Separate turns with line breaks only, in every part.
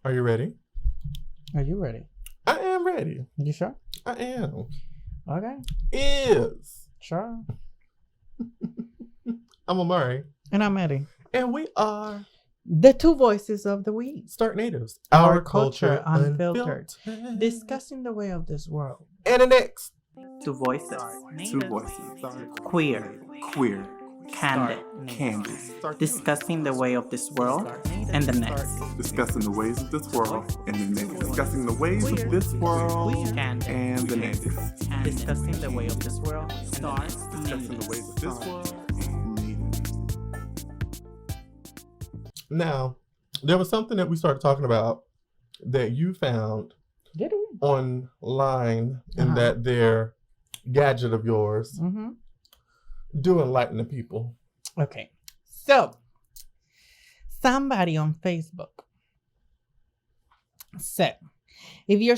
Are you ready?
Are you ready?
I am ready.
You sure?
I am.
Okay.
Is.
Sure.
I'm Omari.
And I'm Eddie.
And we are
the two voices of the week.
Stark Natives.
Our culture unfiltered. Discussing the way of this world.
And the next.
Two voices.
Two voices.
Queer.
Queer.
Candid.
Candid.
Discussing the way of this world and the next.
Discussing the ways of this world and the next. Discussing the ways of this world
Candid.
and the next.
Discussing the way of this world.
Discussing the ways of this world and the next.
Now, there was something that we started talking about that you found
Did we?
online in that there gadget of yours do enlighten the people.
Okay. So, somebody on Facebook said, if you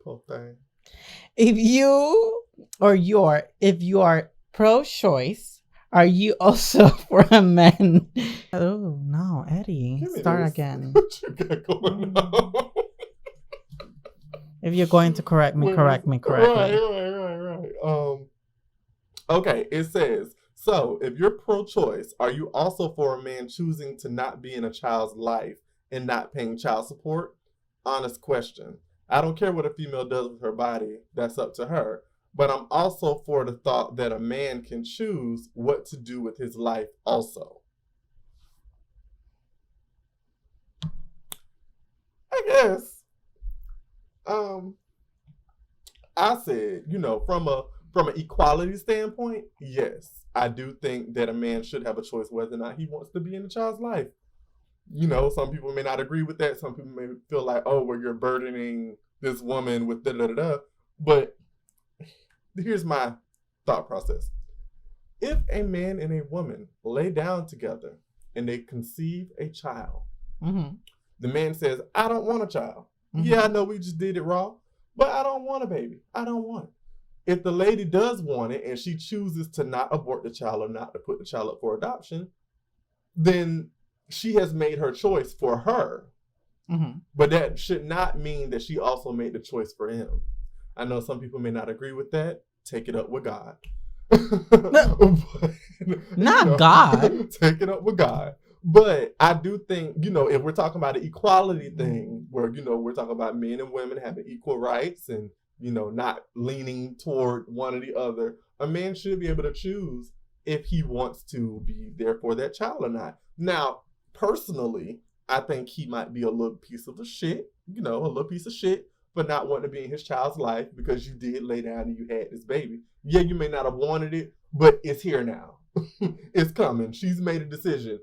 Poor thing.
if you are pro-choice, are you also for a man? Oh no, Eddie, start again.
What you got going on?
If you're going to correct me, correct me correctly.
Right. Okay, it says, so if you're pro-choice, are you also for a man choosing to not be in a child's life and not paying child support? Honest question. I don't care what a female does with her body. That's up to her. But I'm also for the thought that a man can choose what to do with his life also. I guess. I said, from an equality standpoint, yes, I do think that a man should have a choice whether or not he wants to be in a child's life. Some people may not agree with that. Some people may feel like, oh, well, you're burdening this woman with da-da-da-da. But here's my thought process. If a man and a woman lay down together and they conceive a child, the man says, I don't want a child. Yeah, I know we just did it raw, but I don't want a baby. I don't want it. If the lady does want it and she chooses to not abort the child or not to put the child up for adoption, then she has made her choice for her. But that should not mean that she also made the choice for him. I know some people may not agree with that. Take it up with God.
Not God.
Take it up with God. But I do think, if we're talking about an equality thing where, we're talking about men and women having equal rights and, not leaning toward one or the other, a man should be able to choose if he wants to be there for that child or not. Now, personally, I think he might be a little piece of shit for not wanting to be in his child's life because you did lay down and you had this baby. Yeah, you may not have wanted it, but it's here now. It's coming. She's made a decision,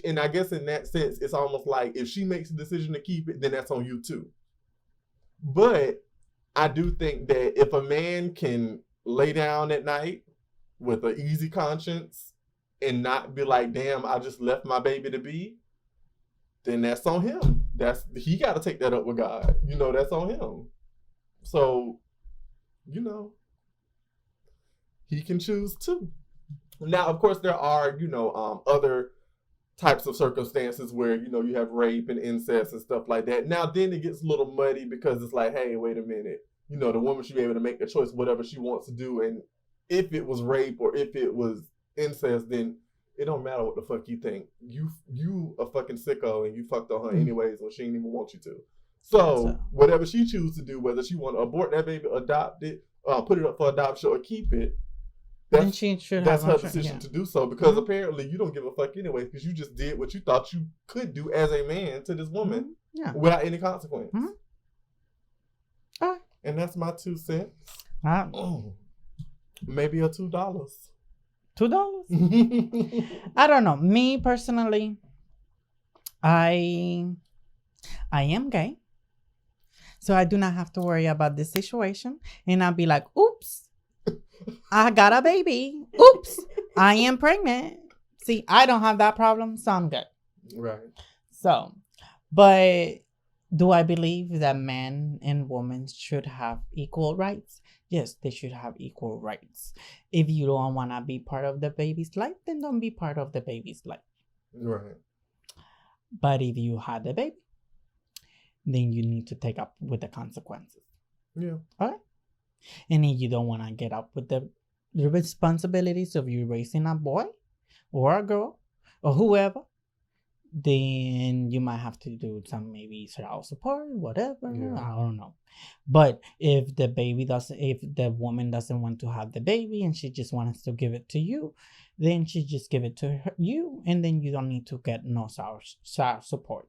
and I guess in that sense, it's almost like if she makes a decision to keep it, then that's on you too. But I do think that if a man can lay down at night with an easy conscience and not be like, damn, I just left my baby to be, then that's on him. He got to take that up with God. That's on him. So, he can choose too. Now, of course, there are, other types of circumstances where, you have rape and incest and stuff like that. Now, then it gets a little muddy because it's like, hey, wait a minute. The woman should be able to make a choice, whatever she wants to do. And if it was rape or if it was incest, then it don't matter what the fuck you think. You a fucking sicko and you fucked on her anyways when she didn't even want you to. So whatever she chooses to do, whether she want to abort that baby, adopt it, put it up for adoption or keep it, that's her decision to do so, because apparently you don't give a fuck anyway because you just did what you thought you could do as a man to this woman without any consequence. And that's my 2 cents. Maybe a $2.
$2? I don't know. Me personally, I am gay. So I do not have to worry about this situation. And I'll be like, oops, I got a baby. Oops, I am pregnant. See, I don't have that problem, so I'm good.
Right.
So, but do I believe that men and women should have equal rights? Yes, they should have equal rights. If you don't want to be part of the baby's life, then don't be part of the baby's life.
Right.
But if you had the baby, then you need to take up with the consequences.
Yeah.
All right? And if you don't want to get up with the responsibilities of you raising a boy or a girl or whoever, then you might have to do some maybe child support, whatever.
Yeah.
I don't know. But if the woman doesn't want to have the baby and she just wants to give it to you, then she just give it to you, and then you don't need to get no child support.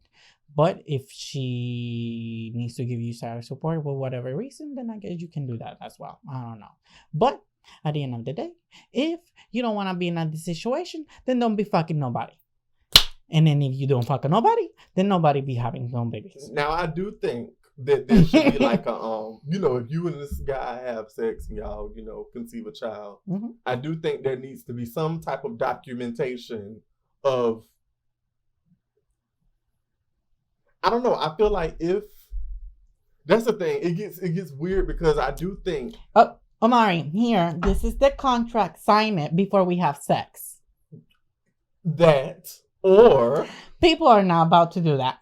But if she needs to give you child support for whatever reason, then I guess you can do that as well. I don't know. But at the end of the day, if you don't want to be in that situation, then don't be fucking nobody. And then if you don't fuck nobody, then nobody be having no babies.
Now, I do think that there should be like a, if you and this guy have sex and y'all, conceive a child,
Mm-hmm.
I do think there needs to be some type of documentation of, I don't know, I feel like if, that's the thing, it gets weird because I do think.
Oh, Omari, here, this is the contract. Sign it before we have sex.
That, or.
People are not about to do that.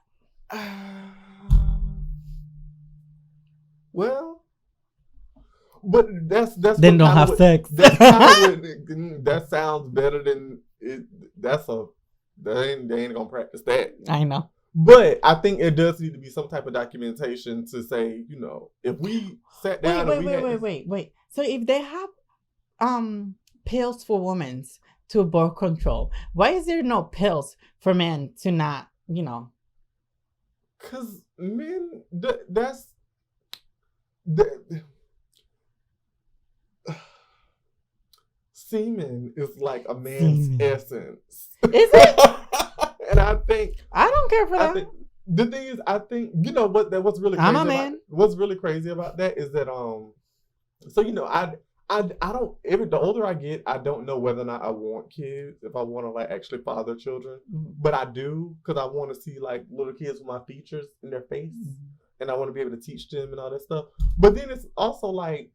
Well, but that's
then don't have sex.
That's that sounds better than it. They ain't gonna practice that.
I know.
But I think it does need to be some type of documentation to say, if we sat down.
Wait. So if they have pills for women to birth control, why is there no pills for men to not,
Because men, semen is like a man's essence.
Is it?
And I think
I don't care for that.
The thing is, I think what's really crazy.
I'm a man.
What's really crazy about that is that I don't. The older I get, I don't know whether or not I want kids. If I want to like actually father children, but I do because I want to see like little kids with my features in their face, and I want to be able to teach them and all that stuff. But then it's also like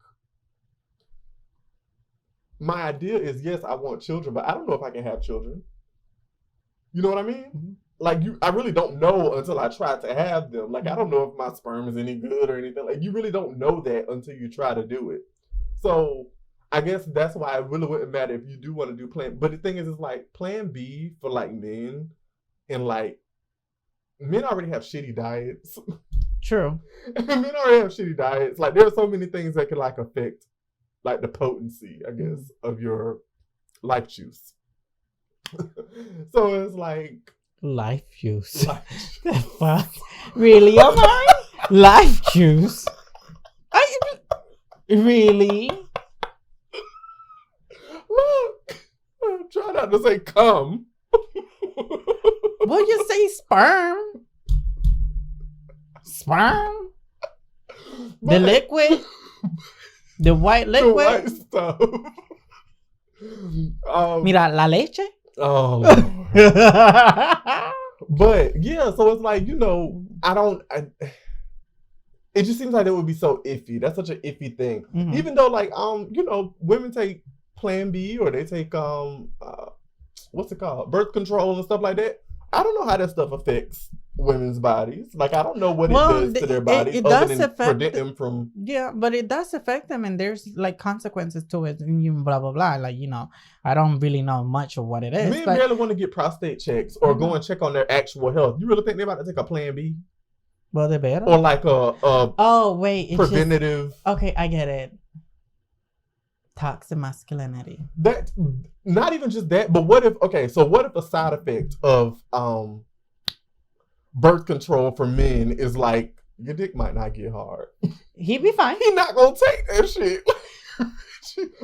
my idea is yes, I want children, but I don't know if I can have children. You know what I mean?
Mm-hmm.
Like I really don't know until I try to have them. Like I don't know if my sperm is any good or anything. Like you really don't know that until you try to do it. So I guess that's why it really wouldn't matter if you do want to do plan. But the thing is, it's like plan B for like men, and like men already have shitty diets.
True.
Men already have shitty diets. Like there are so many things that can like affect like the potency, I guess, of your life juice. So it's like
life juice. The fuck? Really, Omari? Life juice? Really?
Look, I'm trying not to say cum.
Well, you say sperm. Sperm? The liquid? The white liquid?
The white stuff.
Mira, la leche?
Oh, but yeah, so it's like, it just seems like it would be so iffy. That's such an iffy thing.
Mm-hmm.
Even though like, women take Plan B or they take, what's it called? Birth control and stuff like that. I don't know how that stuff affects women's bodies. Like, I don't know what it does to their bodies
it
other
does
than
affect
prevent them from.
Yeah, but it does affect them, and there's like consequences to it, and blah blah blah. Like I don't really know much of what it is.
Men barely want to get prostate checks or go and check on their actual health. You really think they're about to take a Plan B?
Well, they better.
Or like a preventative.
Okay, I get it. Toxic masculinity.
That not even just that, but what if a side effect of birth control for men is like your dick might not get hard.
He'd be fine.
He not gonna take that shit.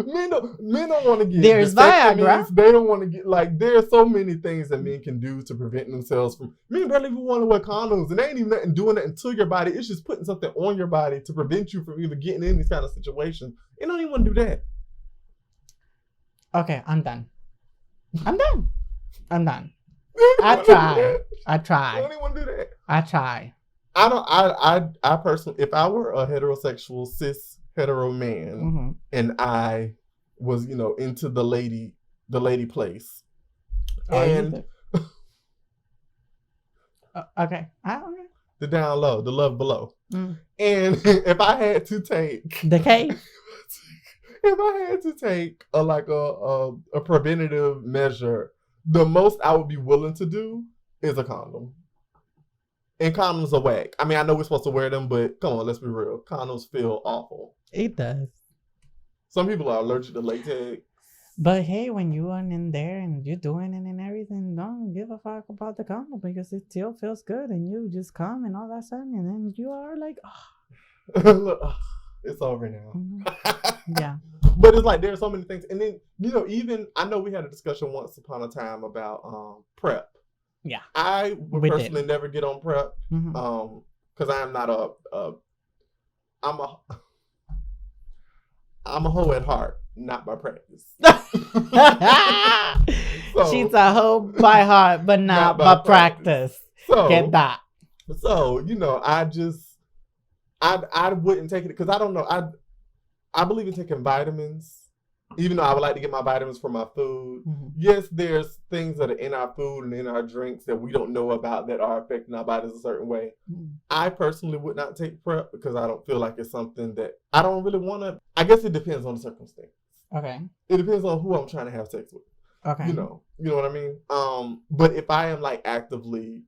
Men don't want to get.
There's Viagra.
They don't want to get like. There's so many things that men can do to prevent themselves from. Men barely even want to wear condoms, and they ain't even nothing doing that to your body. It's just putting something on your body to prevent you from even getting in these kind of situations. They don't even want to do that.
Okay, I'm done. I try.
I don't even want to do that.
I try.
I personally, if I were a heterosexual, cis hetero man and I was, into the lady place. And
okay. I don't know.
The down low, the love below. And if I had to take
the cave,
if I had to take a preventative measure, the most I would be willing to do is a condom. And condoms are whack. I mean, I know we're supposed to wear them, but come on, let's be real. Condoms feel awful.
It does.
Some people are allergic to latex.
But hey, when you are in there and you're doing it and everything, don't give a fuck about the condom because it still feels good and you just come and all that stuff and then you are like, oh.
Look, it's over now.
Yeah.
But it's like there's so many things. And then, even, I know we had a discussion once upon a time about PrEP.
Yeah.
I would personally never get on PrEP because I am not I'm a hoe at heart, not by practice. So,
she's a hoe by heart, but not by practice.
So,
get that.
So, I wouldn't take it because I don't know. I believe in taking vitamins, even though I would like to get my vitamins from my food. Yes, there's things that are in our food and in our drinks that we don't know about that are affecting our bodies a certain way. I personally would not take PrEP because I don't feel like it's something that I don't really want to. I guess it depends on the circumstance.
Okay.
It depends on who I'm trying to have sex with.
Okay.
You know what I mean? But if I am like actively,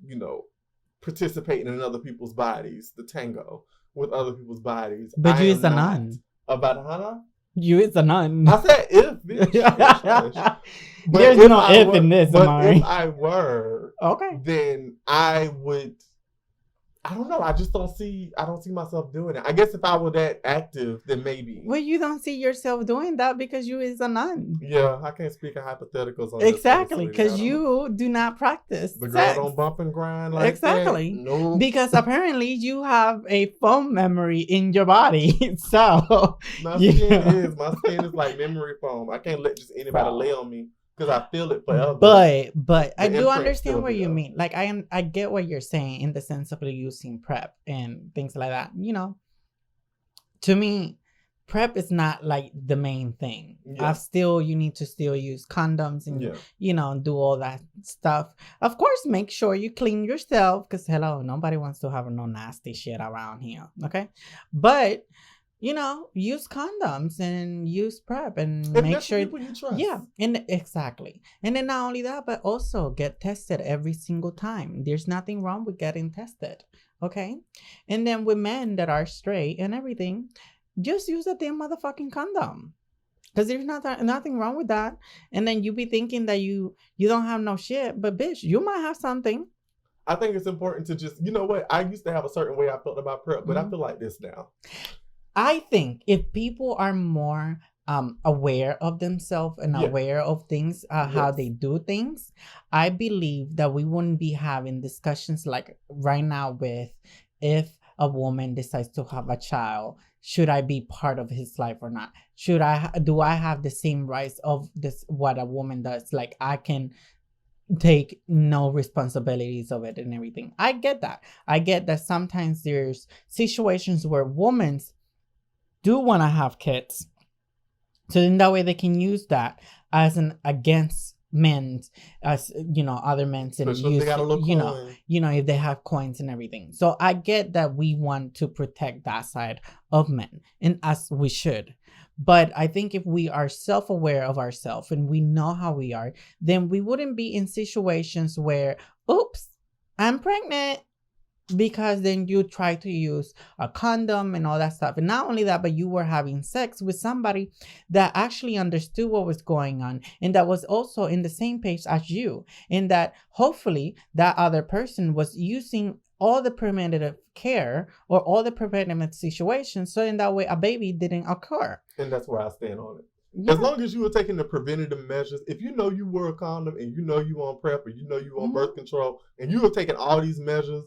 participating in other people's bodies, the tango with other people's bodies.
But you is a nun.
About Hannah?
You is a nun.
I said if, bitch.
There's no if in this, Omari.
If I were, then I would. I don't know. I don't see myself doing it. I guess if I were that active, then maybe.
Well, you don't see yourself doing that because you is a nun.
Yeah, I can't speak in hypotheticals on
exactly, because you do not practice
the girl don't bump and grind like
exactly.
that. No.
Because apparently you have a foam memory in your body. So
my skin is like memory foam. I can't let just anybody lay on me. Because I feel it forever.
But I do understand what you mean. Like I get what you're saying in the sense of using PrEP and things like that. To me, PrEP is not like the main thing. Yeah. You need to still use condoms and do all that stuff. Of course, make sure you clean yourself because hello, nobody wants to have no nasty shit around here. Okay, but. Use condoms and use PrEP and make sure.
You trust.
Yeah, and exactly. And then not only that, but also get tested every single time. There's nothing wrong with getting tested. Okay, and then with men that are straight and everything, just use a damn motherfucking condom. Because there's nothing wrong with that. And then you be thinking that you don't have no shit, but bitch, you might have something.
I think it's important to just, what? I used to have a certain way I felt about PrEP, but I feel like this now.
I think if people are more aware of themselves and aware of things, how they do things, I believe that we wouldn't be having discussions like right now with if a woman decides to have a child, should I be part of his life or not? Do I have the same rights of this, what a woman does? Like I can take no responsibilities of it and everything. I get that. I get that sometimes there's situations where women do want to have kids, so then that way they can use that as an against men, as other men, and use, if they have coins and everything. So I get that we want to protect that side of men, and as we should. But I think if we are self-aware of ourselves and we know how we are, then we wouldn't be in situations where, oops, I'm pregnant. Because then you try to use a condom and all that stuff. And not only that, but you were having sex with somebody that actually understood what was going on and that was also in the same page as you. And that hopefully that other person was using all the preventative care or all the preventative situations. So in that way, a baby didn't occur.
And that's where I stand on it. Yeah. As long as you were taking the preventative measures, if you know you wore a condom and you know you on PrEP or you know you on birth control and you were taking all these measures,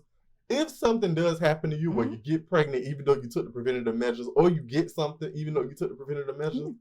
if something does happen to you where you get pregnant even though you took the preventative measures or you get something even though you took the preventative measures,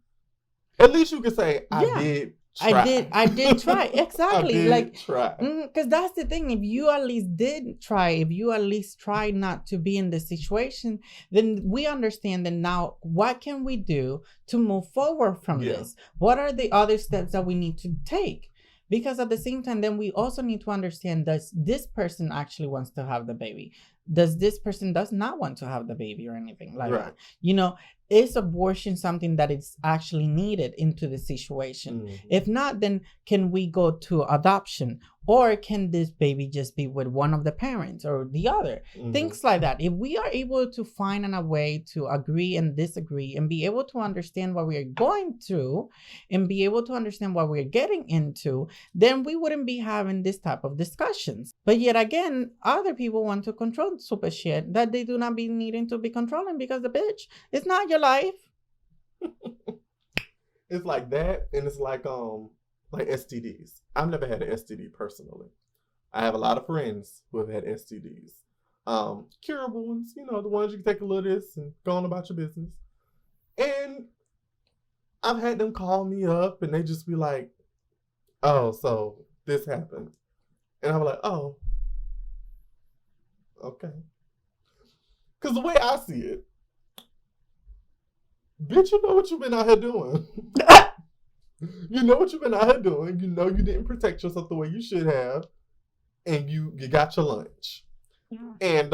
at least you can say, I did
I did try. Exactly.
Try.
Because that's the thing. If you at least did try, if you at least try not to be in the situation, then we understand that now what can we do to move forward from this? What are the other steps that we need to take? Because at the same time, then we also need to understand, does this person actually wants to have the baby? Does this person does not want to have the baby or anything like that? You know, is abortion something that is actually needed into the situation? If not, then can we go to adoption? Or can this baby just be with one of the parents or the other? Things like that. If we are able to find a way to agree and disagree and be able to understand what we are going through and be able to understand what we're getting into, then we wouldn't be having this type of discussions. But yet again, other people want to control super shit that they do not be needing to be controlling, because the bitch, it's not your life.
It's like that, and it's like STDs. I've never had an STD personally. I have a lot of friends who have had STDs. Curable ones, you know, the ones you can take a little of this and go on about your business. And I've had them call me up and they just be like, oh, so this happened. And I'm like, oh, okay. Because the way I see it, bitch, you know what you've been out here doing. You know what you've been out here doing. You know you didn't protect yourself the way you should have. And you got your lunch. And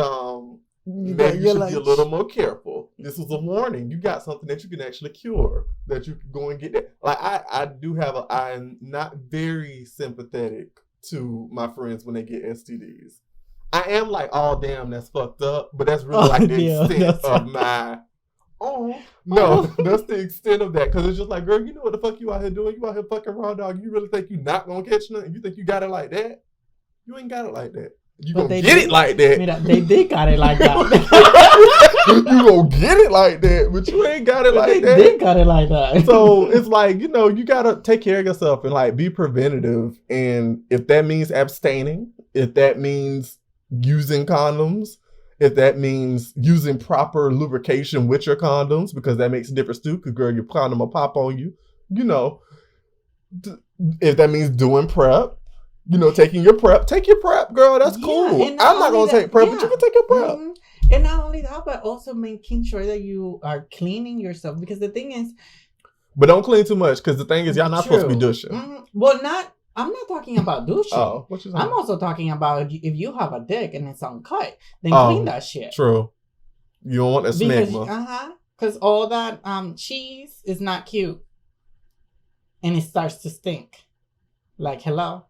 maybe you should be a little more careful. This was a warning. You got something that you can actually cure. That you can go and get that. Like I'm not very sympathetic to my friends when they get STDs. I am like, oh damn, that's fucked up. But that's really like the extent of my that's the extent of that. Because it's just like, girl, you know what the fuck you out here doing? You out here fucking raw dog. You really think you not gonna catch nothing? You think you got it like that? You ain't got it like that. You gonna get it like that.
Mira, they did got it like that.
You gonna get it like that, but you ain't got it like that.
They did got it like that.
So it's like, you know, you gotta take care of yourself and like be preventative. And if that means abstaining, if that means using condoms, if that means using proper lubrication with your condoms, because that makes a difference too, because girl, your condom will pop on you. You know, if that means doing prep, you know, taking your prep, take your prep, girl. That's cool. I'm not going to take prep, but you can take your prep.
And not only that, but also making sure that you are cleaning yourself. Because the thing is...
But don't clean too much, because the thing is, y'all not supposed to be douching.
Well, I'm not talking about douching.
Oh, what you saying?
I'm also talking about if you have a dick and it's uncut, then clean that shit.
True. You don't want that smegma.
Because all that cheese is not cute. And it starts to stink. Like, hello?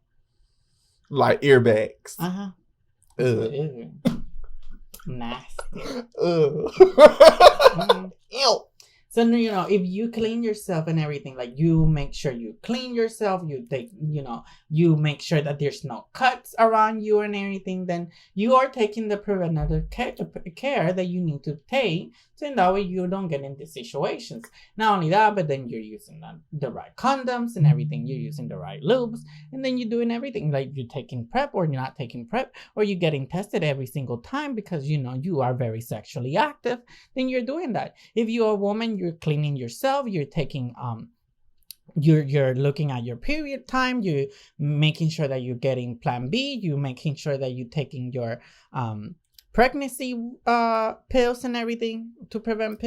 Like earbags.
Ew. Nasty.
Ew.
So, you know, if you clean yourself and everything, like you make sure you clean yourself, you make sure that there's no cuts around you and everything, then you are taking the preventative care that you need to take, so that way you don't get into situations. Not only that, but then you're using the right condoms and everything, you're using the right lubes, and then you're doing everything, like you're taking prep or you're not taking prep, or you're getting tested every single time because, you know, you are very sexually active, then you're doing that. If you're a woman, you're cleaning yourself, you're taking you're looking at your period time, you're making sure that you're getting plan B, you're making sure that you're taking your pregnancy pills and everything to prevent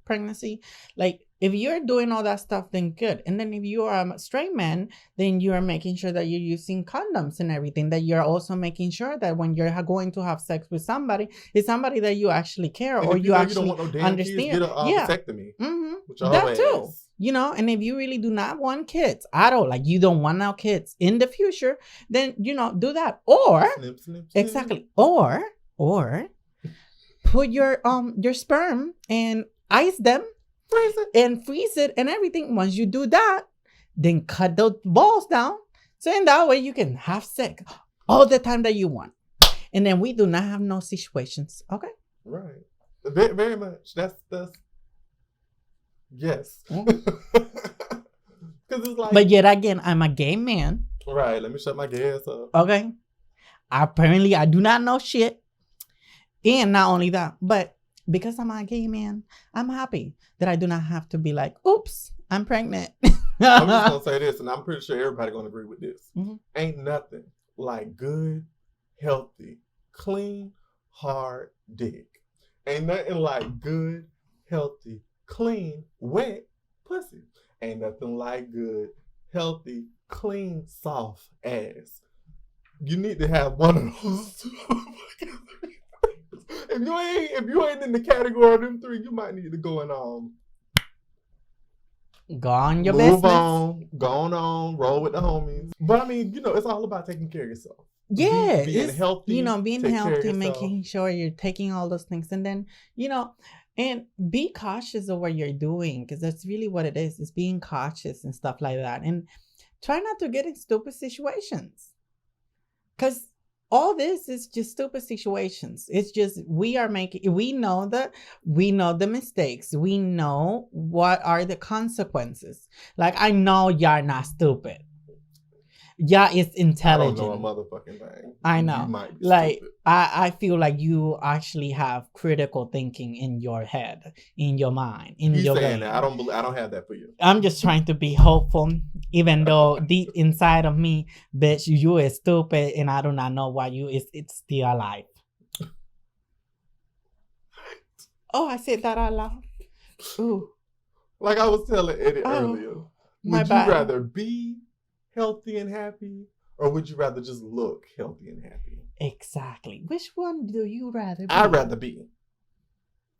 pregnancy. Like, if you're doing all that stuff, then good. And then if you are a straight man, then you are making sure that you're using condoms and everything, that you're also making sure that when you're going to have sex with somebody, it's somebody that you actually care, or you actually don't want no understand.
Kids, get a vasectomy.
That too. You know, and if you really do not want kids at all, like you don't want no kids in the future, then, you know, do that. Or snip. Exactly. Or put your sperm and ice them, freeze it and everything. Once you do that, then cut those balls down, so in that way you can have sex all the time that you want, and then we do not have no situations. Okay,
right? Very, very much. That's yes. Because it's like,
but yet again, I'm a gay man.
Right. Let me shut my gay ass up.
Okay. Apparently, I do not know shit, and not only that, but because I'm a gay man, I'm happy that I do not have to be like, oops, I'm pregnant.
I'm just gonna say this, and I'm pretty sure everybody gonna agree with this.
Mhm.
Ain't nothing like good, healthy, clean, hard dick. Ain't nothing like good, healthy, clean, wet pussy. Ain't nothing like good, healthy, clean, soft ass. You need to have one of those. If you ain't in the category of them three, you might need to go and
Go on your
move
business.
on, go on, roll with the homies. But I mean, it's all about taking care of yourself.
Yeah,
being
it's,
healthy,
being
take care of
healthy,
yourself.
making sure you're taking all those things, and then and be cautious of what you're doing, because that's really what it is. It's being cautious and stuff like that, and try not to get in stupid situations, because all this is just stupid situations. It's just we know the mistakes, we know what are the consequences. Like, I know y'all not stupid. Yeah, it's intelligent.
I don't know a motherfucking thing.
I know.
You might be
like
stupid.
I feel like you actually have critical thinking in your head, in your mind, in
He's
your
saying
brain.
that. I don't have that for you.
I'm just trying to be hopeful, even though deep inside of me, bitch, you is stupid, and I do not know why it's still alive. Oh, I said that out loud. Ooh,
Like I was telling Eddie
Oh,
earlier,
my
would you
bad.
rather be healthy and happy, or would you rather just look healthy and happy?
exactly. Which one do you rather be?
I'd rather be.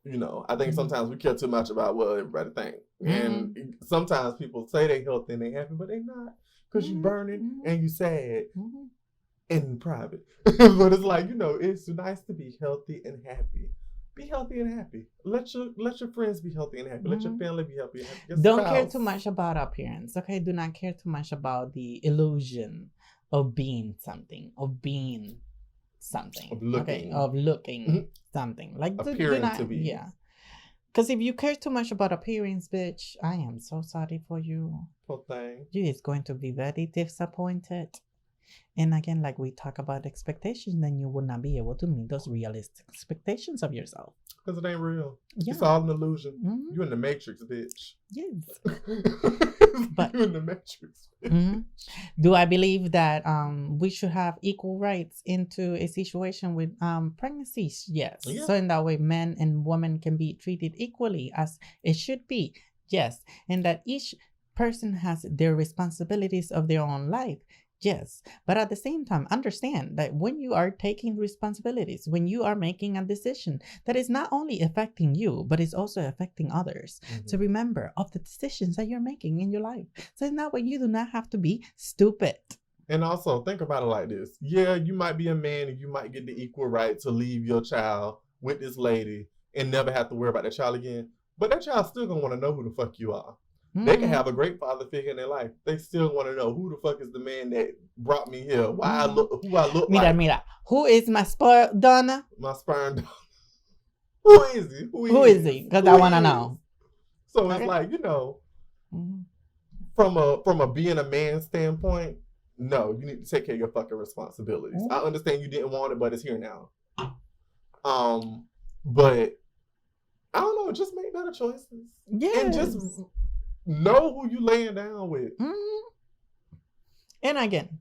I think
Mhm.
sometimes we care too much about what everybody think. And sometimes people say they healthy and they happy, but they not. Because you burning and you sad
Mhm.
in private. But it's like, it's nice to be healthy and happy. Be healthy and happy. Let your friends be healthy and happy. Let your family be healthy and happy. Your
Don't care
spouse.
too much about appearance, okay? Do not care too much about the illusion of being something, of being something,
Of looking.
okay? Of looking
Mhm.
something. Like, do
Appearing
not,
to be.
yeah. Because if you care too much about appearance, bitch, I am so sorry for you.
Poor thing.
You is going to be very disappointed. And again, like we talk about expectations, then you will not be able to meet those realistic expectations of yourself.
Because it ain't real.
Yeah.
It's all an illusion.
Mhm.
You in the Matrix, bitch.
Yes.
But you in the Matrix.
Mhm. Do I believe that we should have equal rights into a situation with pregnancies? Yes.
Yeah.
So in that way, men and women can be treated equally as it should be. Yes. And that each person has their responsibilities of their own life. Yes. But at the same time, understand that when you are taking responsibilities, when you are making a decision, that is not only affecting you, but it's also affecting others.
Mhm.
So remember of the decisions that you're making in your life. So in that way, you do not have to be stupid.
And also, think about it like this. Yeah, you might be a man and you might get the equal right to leave your child with this lady and never have to worry about that child again. But that child's still going to want to know who the fuck you are. They can have a great father figure in their life. They still want to know who the fuck is the man that brought me here, who I look like.
Mira. Who is my spoiled donor?
My sperm donor. Who is he?
Who is he? Because I want to know.
So
Okay.
it's like,
Mhm.
from a being a man standpoint, no, you need to take care of your fucking responsibilities. I understand you didn't want it, but it's here now. But I don't know, just make better choices.
Yes.
And just know who you laying down with.
Mhm. And again,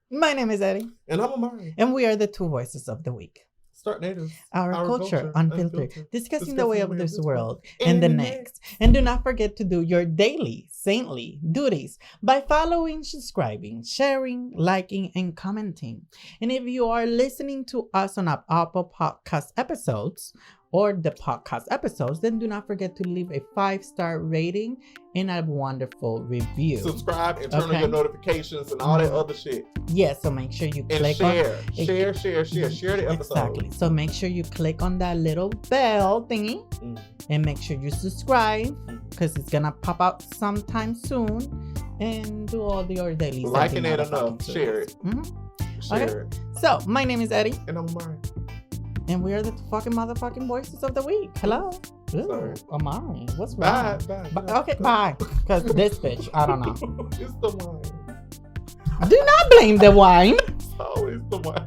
my name is Eddie,
And I'm Omari.
and we are the two voices of the week.
Start natives.
Our culture unfiltered, discussing the way of this world and the next. And do not forget to do your daily saintly duties by following, subscribing, sharing, liking, and commenting. And if you are listening to us on our Apple Podcast episodes or the podcast episodes, then do not forget to leave a 5-star rating and a wonderful review.
Subscribe and turn on
Okay.
your notifications and all that other shit.
Yes, so make sure you
And
click
share.
on
Share the episode.
Exactly. So make sure you click on that little bell thingy and make sure you subscribe because it's gonna pop out sometime soon. And do all your daily
Liking it
motherfucking
enough. Share it. Share it.
So my name is Eddie,
And I'm Omari.
and we are the fucking motherfucking voices of the week. Hello. Ooh,
Sorry.
Amari, what's
Bye.
wrong?
Bye.
Okay, bye. Because this bitch, I don't know.
It's the wine.
Do not blame the wine.
It's always the wine.